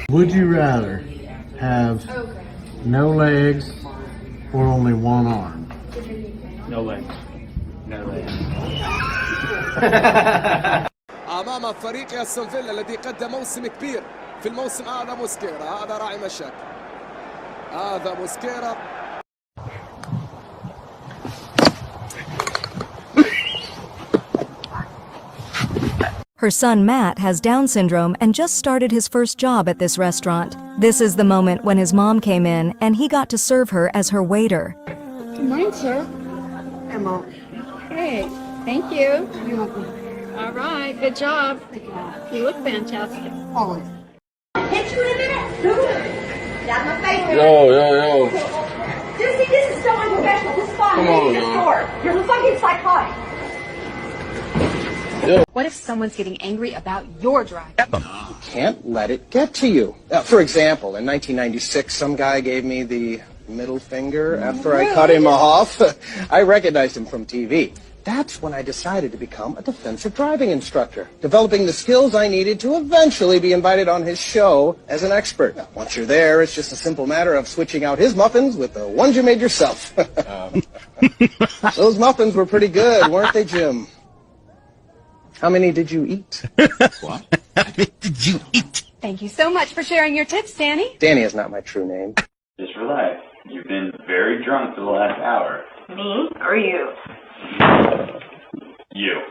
Would you rather have no legs or only one arm? No legs. No legs. أمام فريق أستون فيلا الذي قدم موسم كبير في الموسم. هذا موسكيرا، هذا راعي مشاك، هذا موسكيرا. Her son Matt has Down syndrome and just started his first job at this restaurant. This is the moment when his mom came in and he got to serve her as her waiter. Good morning, sir. Emma. Hey, thank you. You're welcome. All right, good job. You look fantastic. Always. Hit you in a minute. That's my favorite. Yo. Dude, this is so unprofessional. This is fine. Come on, This man. store. You're fucking psychotic. What if someone's getting angry about your driving? You can't let it get to you. For example, in 1996, some guy gave me the middle finger after I cut him off. I recognized him from TV. That's when I decided to become a defensive driving instructor, developing the skills I needed to eventually be invited on his show as an expert. Once you're there, it's just a simple matter of switching out his muffins with the ones you made yourself. Those muffins were pretty good, weren't they, Jim? How many did you eat? What? How many did you eat? Thank you so much for sharing your tips, Danny. Danny is not my true name. Just relax. You've been very drunk for the last hour. Me or you? You.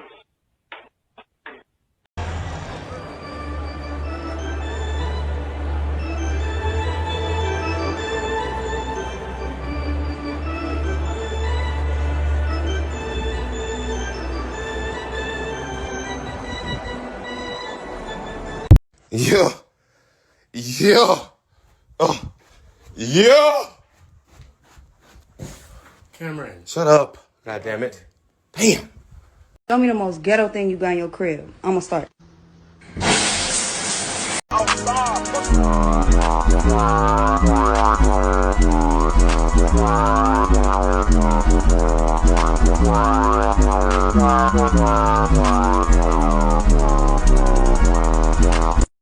Yeah. Cameron. Shut up. God damn it. Damn. Show me the most ghetto thing you got in your crib. I'm gonna start.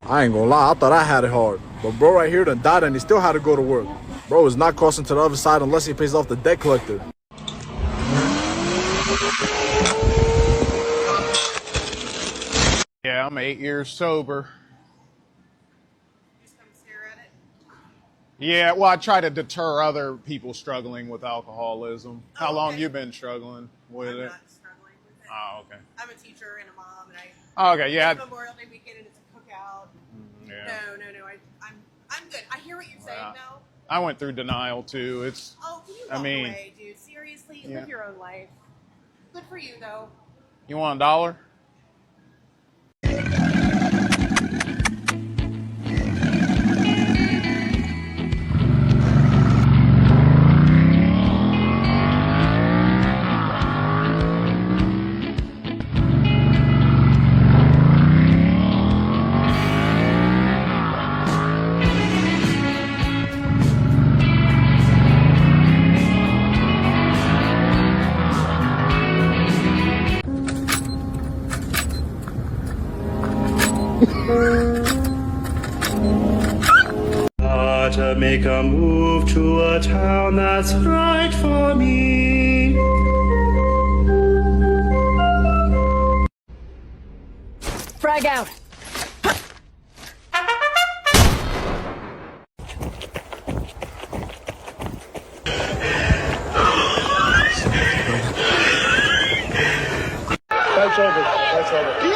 I ain't gonna lie, I thought I had it hard. But bro right here done died and he still had to go to work. Bro is not crossing to the other side unless he pays off the debt collector. Yeah, I'm 8 years sober. Just come stare at it. Yeah, well, I try to deter other people struggling with alcoholism. How long you been struggling with I'm it? not struggling with it. Oh, okay. I'm a teacher and a mom, and Oh, okay, yeah. it's Memorial Day weekend and it's a cookout. Yeah. No. I'm good. I hear what you're saying, though. I went through denial too. It's Oh, can you I walk mean- away, dude? Seriously, Yeah. live your own life. Good for you, though. You want $1? To make a move to a town that's right for me. Frag out. That's over.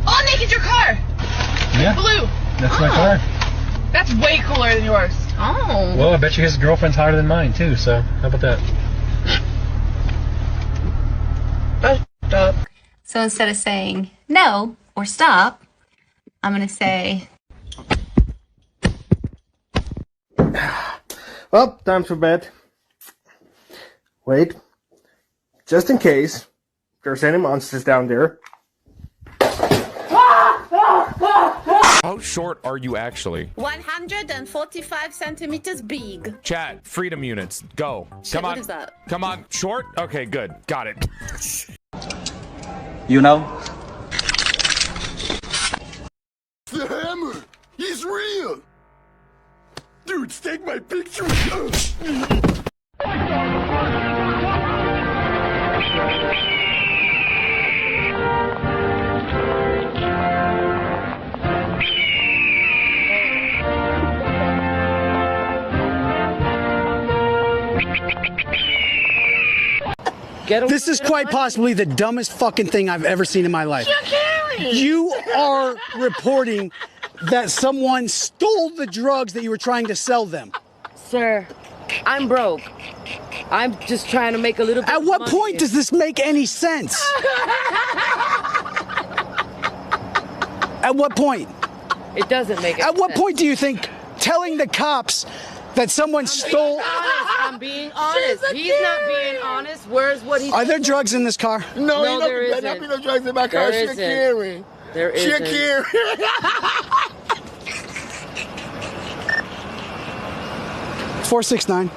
Oh, Nick, it's your car. Yeah, Blue. that's my car. That's way cooler than yours. Oh. Well, I bet you his girlfriend's hotter than mine too. So how about that? Up. So instead of saying no or stop, I'm going to say, Well, time for bed. Wait. Just in case there's any monsters down there. How short are you actually? 145 centimeters big. Chat, freedom units, go. Shit, Come on. what is that? Come on. Short? Okay, good. Got it. You know? The hammer! He's real! Dudes, take my picture! This is quite possibly the dumbest fucking thing I've ever seen in my life. You are reporting that someone stole the drugs that you were trying to sell them. Sir, I'm broke. I'm just trying to make a little bit At what money. point does this make any sense? At what point? It doesn't make any At what sense. point do you think telling the cops that someone stole... I'm being honest. He's not being honest. Where's what he... Are there drugs in this car? No, there there isn't. be no drugs in my car. There She isn't. carry. There She isn't. carry. It's 469.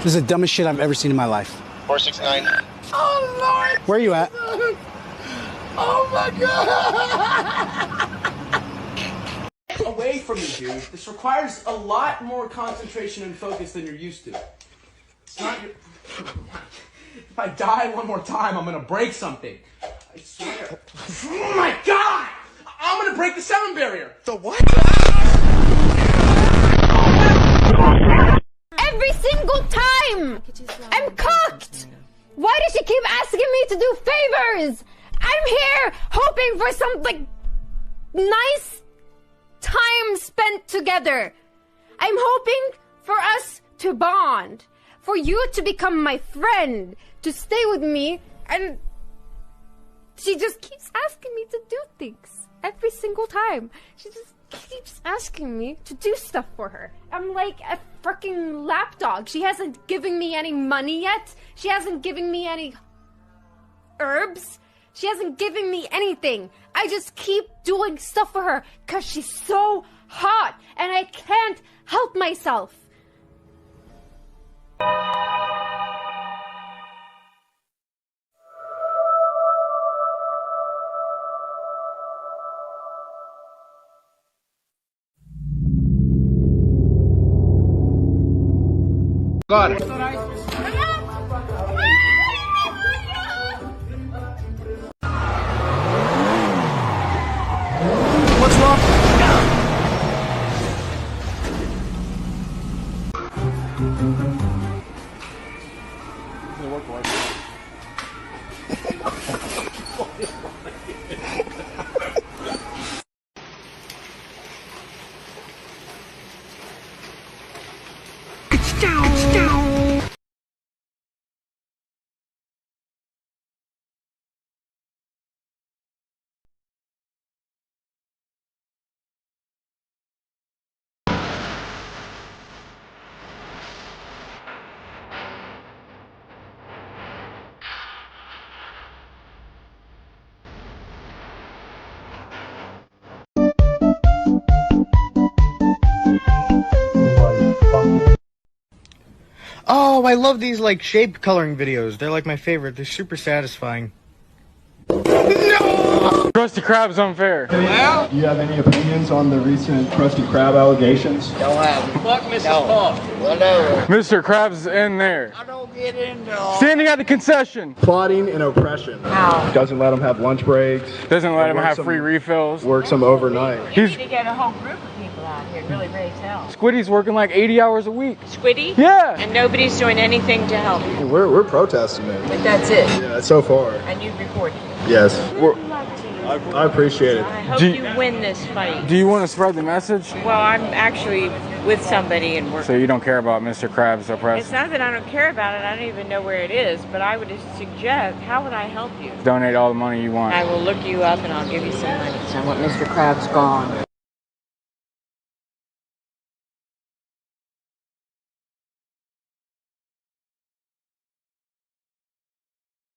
This is the dumbest shit I've ever seen in my life. 469. Oh, Lord. Where are you at? Oh, my God. Away from me, dude. This requires a lot more concentration and focus than you're used to. It's not your... If I die one more time, I'm gonna break something. I swear. Oh my God! I'm gonna break the sound barrier. The what? Every single time! I'm cooked! Why does she keep asking me to do favors? I'm here hoping for some, like, nice time spent together. I'm hoping for us to bond, for you to become my friend, to stay with me, and she just keeps asking me to do things every single time. She just keeps asking me to do stuff for her. I'm like a freaking lapdog. She hasn't given me any money yet. She hasn't given me any herbs. She hasn't given me anything. I just keep doing stuff for her because she's so hot and I can't help myself. Got it. What's wrong? Oh, I love these like shape coloring videos. They're like my favorite. They're super satisfying. Krusty Krab's unfair. Do you have any opinions on the recent Krusty Krab allegations? Don't have. Fuck Mrs. Paul. Whatever. Mr. Krabs in there. I don't get into Standing at the concession. Plotting and oppression. How? Doesn't let them have lunch breaks. Doesn't let him Work have some- free refills. Work some overnight. He's You need to get a whole group of people out here. It really raise hell. Squiddy's working like 80 hours a week. Squiddy? Yeah. And nobody's doing anything to help. We're protesting it. But that's it. Yeah, so far. And you recorded it. Yes. Good luck to you. I appreciate it. I hope Do you win this fight. Do you want to spread the message? Well, I'm actually with somebody and So you don't care about Mr. Krabs It's oppressed? not that I don't care about it. I don't even know where it is. But I would suggest, how would I help you? Donate all the money you want. I will look you up and I'll give you some money. So I want Mr. Krabs gone.